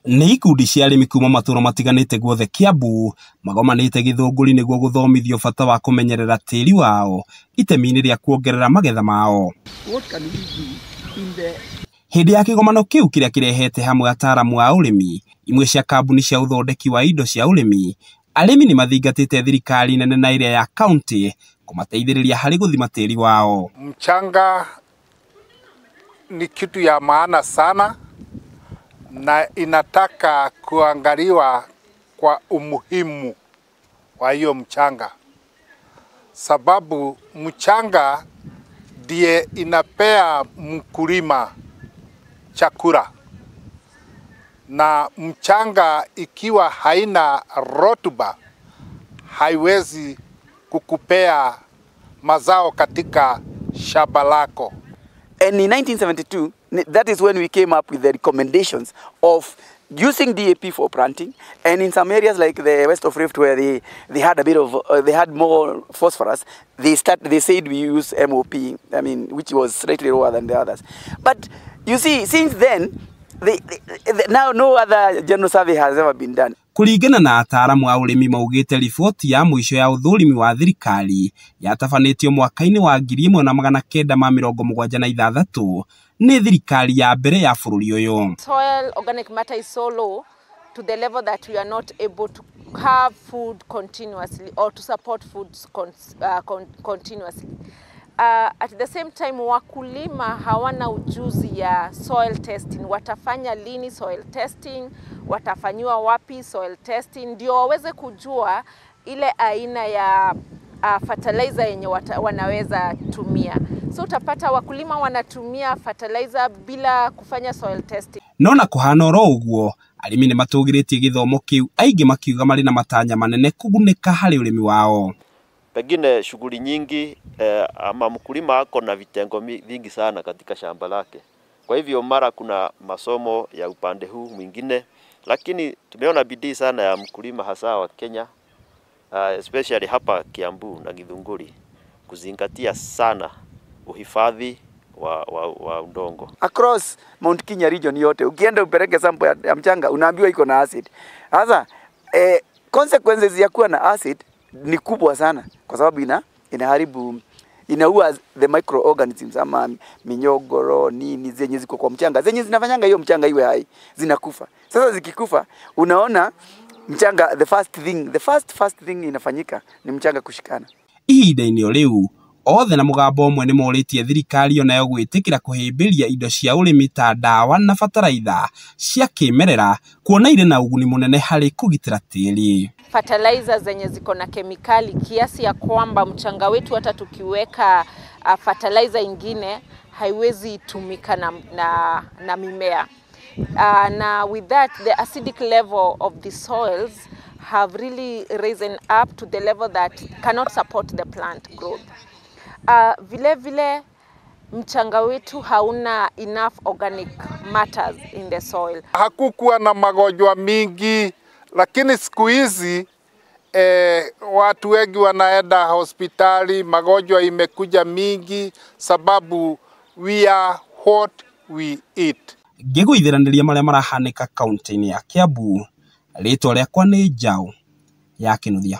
Nĩ ikundi cia arĩmi kuma matũra matiganĩte guothe Kiambu magomanĩte Gĩthũngũri nĩguo gũthomithio bata wa kũmenyerera tĩri wao itemi-inĩ rĩa kuongerera magetha mao. Hĩndĩ ya kĩgomano kĩu kĩrĩa kĩrehete hamwe ataaramu a ũrĩmi, imwe cia kambuni cia ũthondeki wa indo cia ũrĩmi, arĩmi nĩ mathingatĩte thirikari nene na ĩrĩa ya kaunti kũmateithĩrĩria harĩ gũthima tĩri wao. Mchanga ni kitu ya maana sana na inataka kuangaliwa kwa umuhimu wa hiyo mchanga, sababu mchanga ndiye inapea mkulima chakula, na mchanga ikiwa haina rotuba haiwezi kukupea mazao katika shamba lako. And in 1972, that is when we came up with the recommendations of using DAP for planting, and in some areas like the west of Rift where they had a bit of they had more phosphorus, they said we use MOP, which was slightly lower than the others. But you see, since then, now no other general survey has ever been done. Kũringana na ataaramu a ũrĩmi maugĩte riboti ya mũico ya ũthũrimi wa thirikari yatabanĩtio mwaka-inĩ wa 1976 nĩ thirikari ya mbere ya bũrũri ũyũ. Soil organic matter is so low to the level that we are not able to have food continuously or to support foods continuously. At the same time, wakulima hawana ujuzi ya soil testing. Watafanya lini soil testing, watafanyiwa wapi soil testing, ndio waweze kujua ile aina ya fertilizer yenye wanaweza tumia. So utapata wakulima wanatumia fertilizer bila kufanya soil testing. Nona kũhana oro ũguo, arĩmi nĩ matũgĩrĩtie gĩthomo kĩu, aingĩ makiuga marĩ na matanya manene kũgunĩka harĩ ũrĩmi wao. Pengine shughuli nyingi ama mkulima ako na vitengo vingi sana katika shamba lake. Kwa hivyo mara kuna masomo ya upande huu mwingine, lakini tumeona bidii sana ya mkulima hasa wa Kenya, especially hapa Kiambu na Githunguri, kuzingatia sana uhifadhi wa udongo. Across Mount Kenya region yote, ukienda upeleke sample ya mchanga unaambiwa iko na acid. Sasa consequences ya kuwa na acid ni kubwa sana kwa sababu inaharibu, inaua the microorganisms ama minyogoro nini zenye ziko kwa mchanga, zenye zinafanyanga hiyo mchanga iwe hai, zinakufa. Sasa zikikufa, unaona mchanga, the first thing inafanyika ni mchanga kushikana. Ihinda-inĩ rĩu othe na mũgambo ũmwe nĩ morĩtie thirikari onayo gwĩtĩkĩra kũhĩmbĩria indo cia ũrĩmi ta ndawa na bataraitha cia kĩmerera, kuona irĩ na ũguni mũnene harĩ kũgitĩra tĩri. Fertilizer zenye ziko na kemikali kiasi ya kwamba mchanga wetu hata tukiweka fertilizer ingine haiwezi tumika na mimea. Na with that, the acidic level of the soils have really risen up to the level that cannot support the plant growth. Vile vile mchanga wetu hauna enough organic matters in the soil. Hakukuwa na magonjwa mingi, lakini siku hizi watu wengi wanaenda hospitali, magonjwa imekuja mingi sababu we are what we eat. Ngĩgũithĩranĩria marĩa marahanĩka kaunti-inĩ ya Kiambu, rĩtwa rĩakwa nĩ Njaũ ya Kĩnuthia.